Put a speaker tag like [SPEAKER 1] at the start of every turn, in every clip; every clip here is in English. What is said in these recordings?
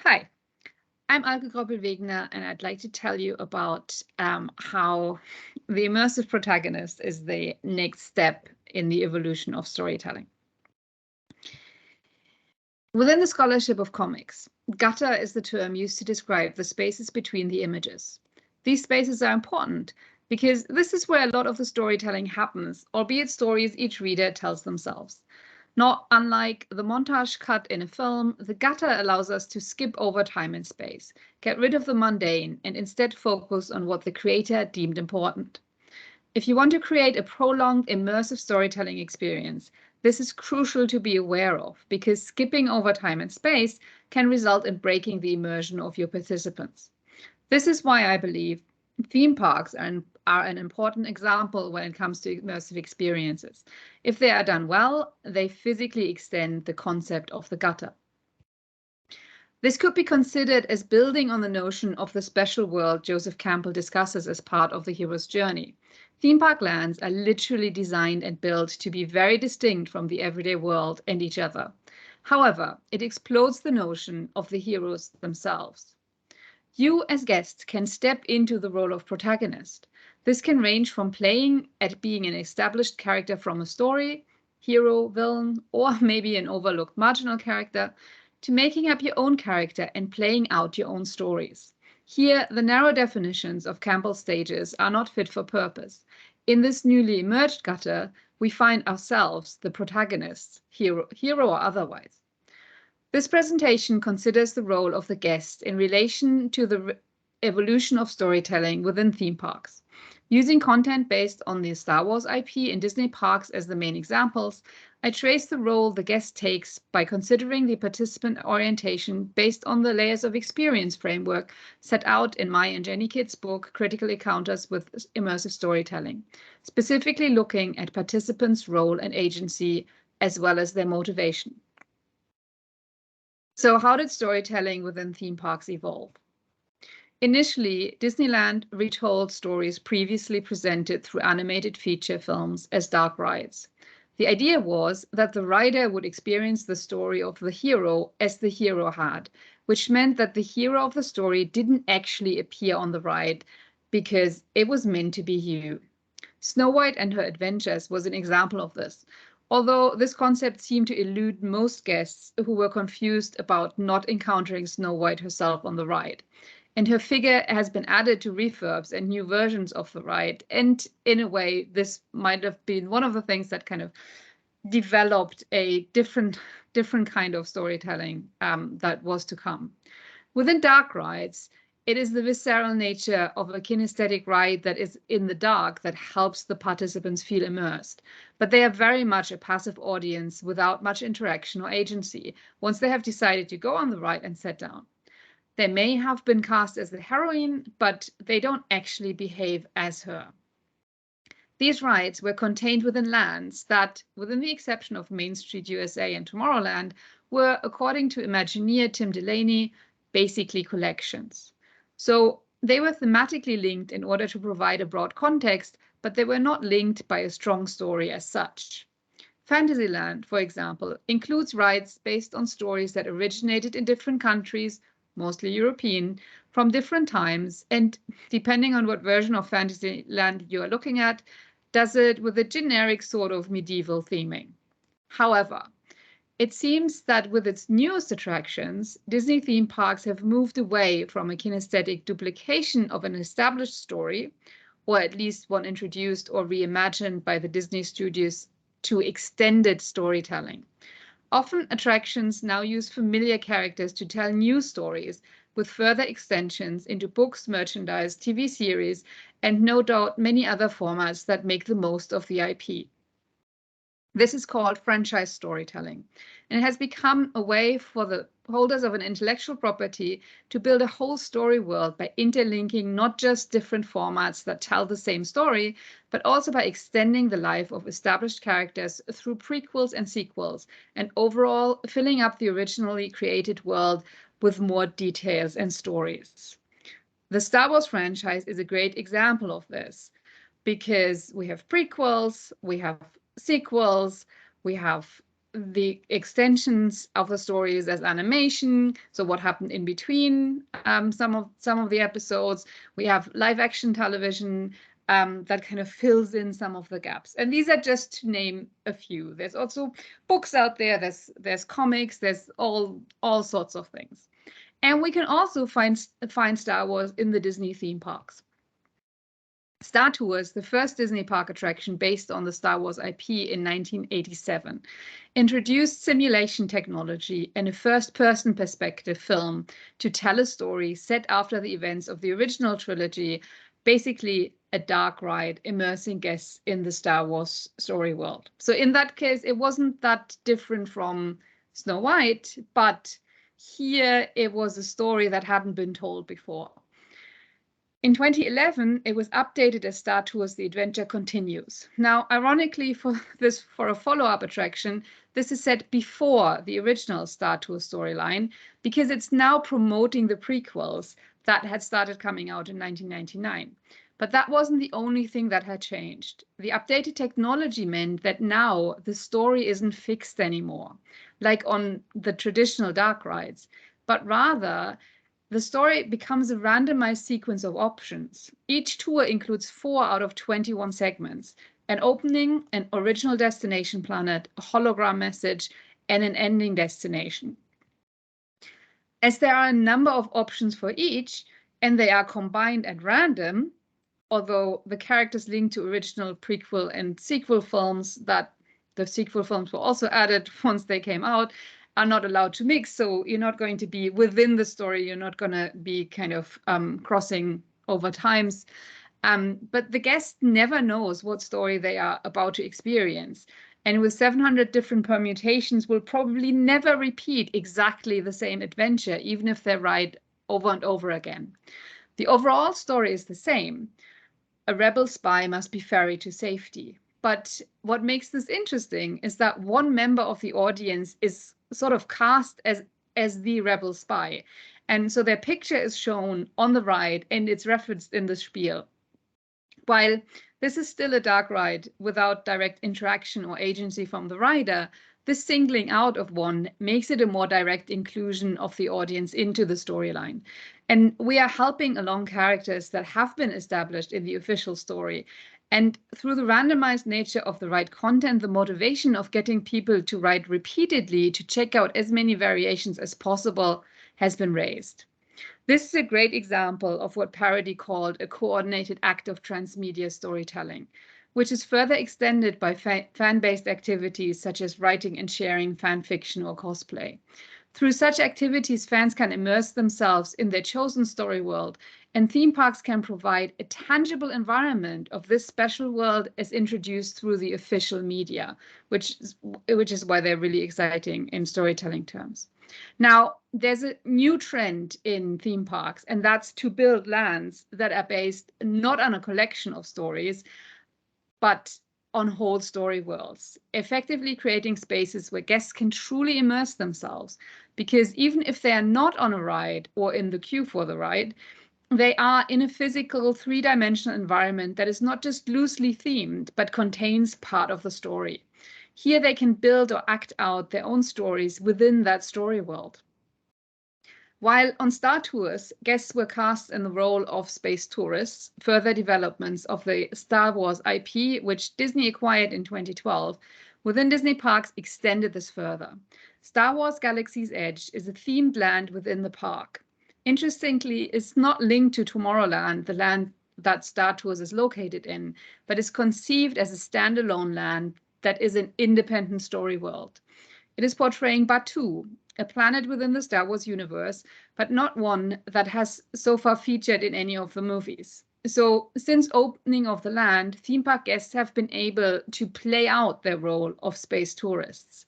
[SPEAKER 1] Hi, I'm Alke Groppel-Wegener, and I'd like to tell you about how the immersive protagonist is the next step in the evolution of storytelling. Within the scholarship of comics, gutter is the term used to describe the spaces between the images. These spaces are important because this is where a lot of the storytelling happens, albeit stories each reader tells themselves. Not unlike the montage cut in a film, the gutter allows us to skip over time and space, get rid of the mundane, and instead focus on what the creator deemed important. If you want to create a prolonged, immersive storytelling experience, this is crucial to be aware of because skipping over time and space can result in breaking the immersion of your participants. This is why I believe theme parks are an important example when it comes to immersive experiences. If they are done well, they physically extend the concept of the gutter. This could be considered as building on the notion of the special world Joseph Campbell discusses as part of the hero's journey. Theme park lands are literally designed and built to be very distinct from the everyday world and each other. However, it explodes the notion of the heroes themselves. You as guests can step into the role of protagonist. This can range from playing at being an established character from a story, hero, villain, or maybe an overlooked marginal character, to making up your own character and playing out your own stories. Here, the narrow definitions of Campbell's stages are not fit for purpose. In this newly emerged gutter, we find ourselves the protagonists, hero or otherwise. This presentation considers the role of the guest in relation to the evolution of storytelling within theme parks. Using content based on the Star Wars IP in Disney parks as the main examples, I trace the role the guest takes by considering the participant orientation based on the layers of experience framework set out in my and Jenny Kidd's book, Critical Encounters with Immersive Storytelling, specifically looking at participants' role and agency as well as their motivation. So how did storytelling within theme parks evolve? Initially, Disneyland retold stories previously presented through animated feature films as dark rides. The idea was that the rider would experience the story of the hero as the hero had, which meant that the hero of the story didn't actually appear on the ride because it was meant to be you. Snow White and Her Adventures was an example of this, although this concept seemed to elude most guests who were confused about not encountering Snow White herself on the ride. And her figure has been added to refurbs and new versions of the ride. And in a way, this might have been one of the things that kind of developed a different kind of storytelling that was to come. Within dark rides, it is the visceral nature of a kinesthetic ride that is in the dark that helps the participants feel immersed. But they are very much a passive audience without much interaction or agency once they have decided to go on the ride and sit down. They may have been cast as the heroine, but they don't actually behave as her. These rides were contained within lands that, within the exception of Main Street USA and Tomorrowland, were, according to Imagineer Tim Delaney, basically collections. So they were thematically linked in order to provide a broad context, but they were not linked by a strong story as such. Fantasyland, for example, includes rides based on stories that originated in different countries, mostly European, from different times, and depending on what version of Fantasyland you are looking at, does it with a generic sort of medieval theming. However, it seems that with its newest attractions, Disney theme parks have moved away from a kinesthetic duplication of an established story, or at least one introduced or reimagined by the Disney studios, to extended storytelling. Often, attractions now use familiar characters to tell new stories, with further extensions into books, merchandise, TV series, and no doubt many other formats that make the most of the IP. This is called franchise storytelling, and it has become a way for the holders of an intellectual property to build a whole story world by interlinking not just different formats that tell the same story, but also by extending the life of established characters through prequels and sequels, and overall filling up the originally created world with more details and stories. The Star Wars franchise is a great example of this, because we have prequels, we have sequels, we have the extensions of the stories as animation. So what happened in between some of the episodes. We have live action television that kind of fills in some of the gaps. And these are just to name a few. There's also books out there. There's comics. There's all sorts of things. And we can also find Star Wars in the Disney theme parks. Star Tours, the first Disney park attraction based on the Star Wars IP in 1987, introduced simulation technology and a first-person perspective film to tell a story set after the events of the original trilogy, basically a dark ride immersing guests in the Star Wars story world. So in that case, it wasn't that different from Snow White, but here it was a story that hadn't been told before. In 2011, it was updated as Star Tours The Adventure Continues. Now, ironically, for a follow-up attraction, this is set before the original Star Tours storyline because it's now promoting the prequels that had started coming out in 1999. But that wasn't the only thing that had changed. The updated technology meant that now the story isn't fixed anymore, like on the traditional dark rides, but rather the story becomes a randomized sequence of options. Each tour includes 4 out of 21 segments, an opening, an original destination planet, a hologram message, and an ending destination. As there are a number of options for each, and they are combined at random, although the characters linked to original prequel and sequel films, that the sequel films were also added once they came out, are not allowed to mix. So you're not going to be within the story. You're not going to be kind of crossing over times. But the guest never knows what story they are about to experience. And with 700 different permutations, will probably never repeat exactly the same adventure, even if they ride over and over again. The overall story is the same. A rebel spy must be ferried to safety. But what makes this interesting is that one member of the audience is sort of cast as the rebel spy. And so their picture is shown on the ride and it's referenced in the spiel. While this is still a dark ride without direct interaction or agency from the rider, this singling out of one makes it a more direct inclusion of the audience into the storyline. And we are helping along characters that have been established in the official story. And through the randomized nature of the ride content, the motivation of getting people to ride repeatedly to check out as many variations as possible has been raised. This is a great example of what Parody called a coordinated act of transmedia storytelling, which is further extended by fan-based activities such as writing and sharing fan fiction or cosplay. Through such activities, fans can immerse themselves in their chosen story world, and theme parks can provide a tangible environment of this special world as introduced through the official media, which is why they're really exciting in storytelling terms. Now, there's a new trend in theme parks, and that's to build lands that are based not on a collection of stories, but on whole story worlds, effectively creating spaces where guests can truly immerse themselves. Because even if they are not on a ride or in the queue for the ride, they are in a physical 3-dimensional environment that is not just loosely themed, but contains part of the story. Here they can build or act out their own stories within that story world. While on Star Tours, guests were cast in the role of space tourists, further developments of the Star Wars IP, which Disney acquired in 2012, within Disney parks extended this further. Star Wars Galaxy's Edge is a themed land within the park. Interestingly, it's not linked to Tomorrowland, the land that Star Tours is located in, but is conceived as a standalone land that is an independent story world. It is portraying Batuu, a planet within the Star Wars universe, but not one that has so far featured in any of the movies. So since opening of the land, theme park guests have been able to play out their role of space tourists.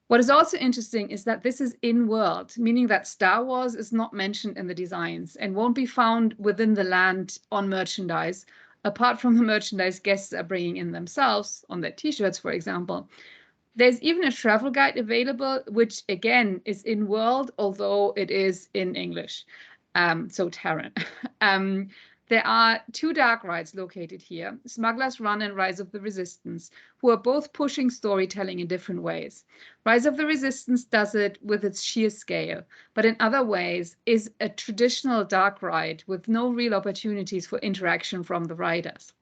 [SPEAKER 1] What is also interesting is that this is in-world, meaning that Star Wars is not mentioned in the designs and won't be found within the land on merchandise, apart from the merchandise guests are bringing in themselves, on their t-shirts, for example. There's even a travel guide available, which again is in-world, although it is in English, so Terran. There are two dark rides located here, Smuggler's Run and Rise of the Resistance, who are both pushing storytelling in different ways. Rise of the Resistance does it with its sheer scale, but in other ways is a traditional dark ride with no real opportunities for interaction from the riders.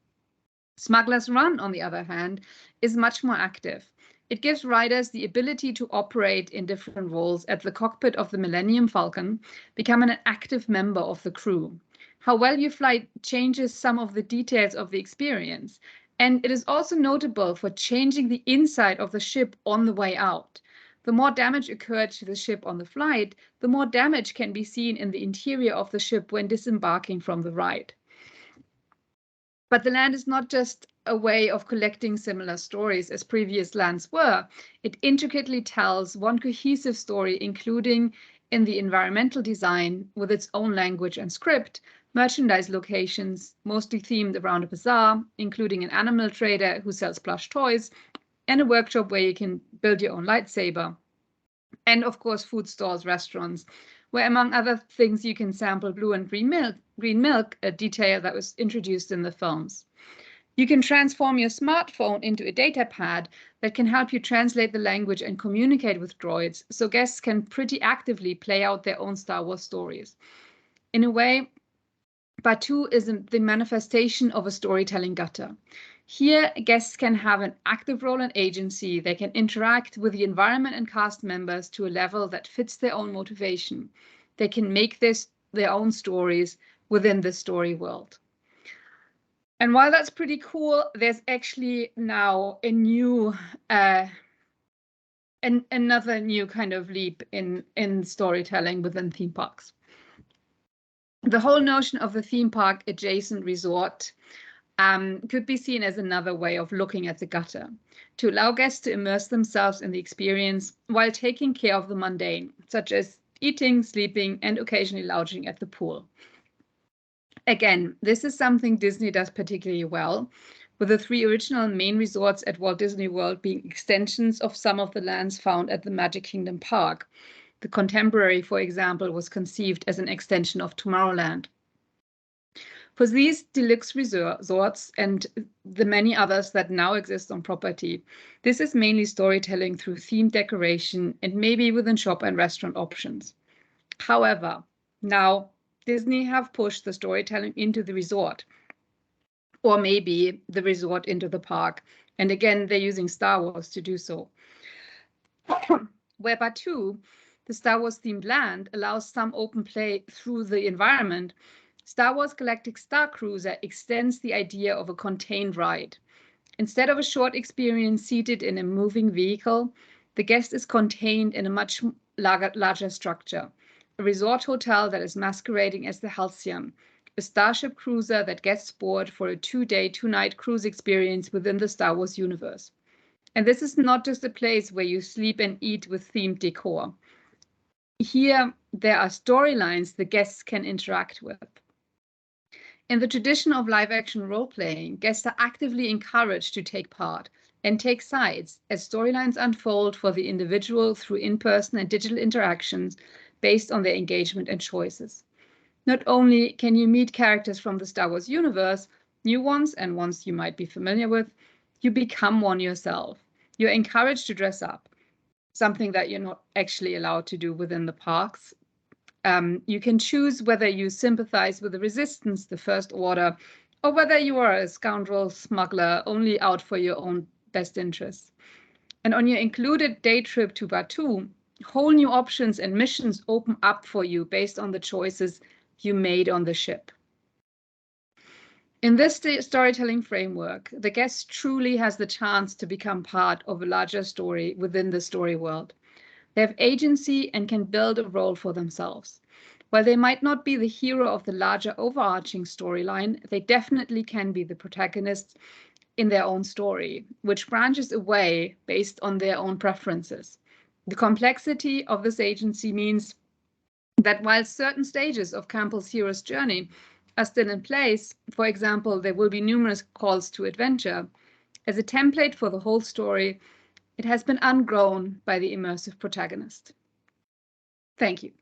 [SPEAKER 1] Smuggler's Run, on the other hand, is much more active. It gives riders the ability to operate in different roles at the cockpit of the Millennium Falcon, become an active member of the crew. How well you fly changes some of the details of the experience, and it is also notable for changing the inside of the ship on the way out. The more damage occurred to the ship on the flight, the more damage can be seen in the interior of the ship when disembarking from the ride. But the land is not just a way of collecting similar stories as previous lands were. It intricately tells one cohesive story, including in the environmental design with its own language and script, merchandise locations, mostly themed around a bazaar, including an animal trader who sells plush toys, and a workshop where you can build your own lightsaber. And of course, food stalls, restaurants, where among other things you can sample blue and green milk, a detail that was introduced in the films. You can transform your smartphone into a data pad that can help you translate the language and communicate with droids, so guests can pretty actively play out their own Star Wars stories. In a way, Batuu is the manifestation of a storytelling gutter. Here, guests can have an active role and agency. They can interact with the environment and cast members to a level that fits their own motivation. They can make their own stories within the story world. And while that's pretty cool, there's actually now a new, another new kind of leap in storytelling within theme parks. The whole notion of the theme park adjacent resort could be seen as another way of looking at the gutter, to allow guests to immerse themselves in the experience while taking care of the mundane, such as eating, sleeping, and occasionally lounging at the pool. Again, this is something Disney does particularly well, with the 3 original main resorts at Walt Disney World being extensions of some of the lands found at the Magic Kingdom Park. The Contemporary, for example, was conceived as an extension of Tomorrowland. For these deluxe resorts and the many others that now exist on property, this is mainly storytelling through themed decoration and maybe within shop and restaurant options. However, now Disney have pushed the storytelling into the resort, or maybe the resort into the park. And again, they're using Star Wars to do so. Where Batuu, the Star Wars themed land, allows some open play through the environment, Star Wars Galactic Star Cruiser extends the idea of a contained ride. Instead of a short experience seated in a moving vehicle, the guest is contained in a much larger structure, a resort hotel that is masquerading as the Halcyon, a starship cruiser that guests board for a 2-day, 2-night cruise experience within the Star Wars universe. And this is not just a place where you sleep and eat with themed decor. Here, there are storylines the guests can interact with. In the tradition of live-action role-playing, guests are actively encouraged to take part and take sides as storylines unfold for the individual through in-person and digital interactions based on their engagement and choices. Not only can you meet characters from the Star Wars universe, new ones and ones you might be familiar with, you become one yourself. You're encouraged to dress up, something that you're not actually allowed to do within the parks. You can choose whether you sympathize with the Resistance, the First Order, or whether you are a scoundrel smuggler only out for your own best interests. And on your included day trip to Batuu, whole new options and missions open up for you based on the choices you made on the ship. In this storytelling framework, the guest truly has the chance to become part of a larger story within the story world. They have agency and can build a role for themselves. While they might not be the hero of the larger overarching storyline, they definitely can be the protagonists in their own story, which branches away based on their own preferences. The complexity of this agency means that while certain stages of Campbell's hero's journey are still in place, for example, there will be numerous calls to adventure, as a template for the whole story, it has been ungrown by the immersive protagonist. Thank you.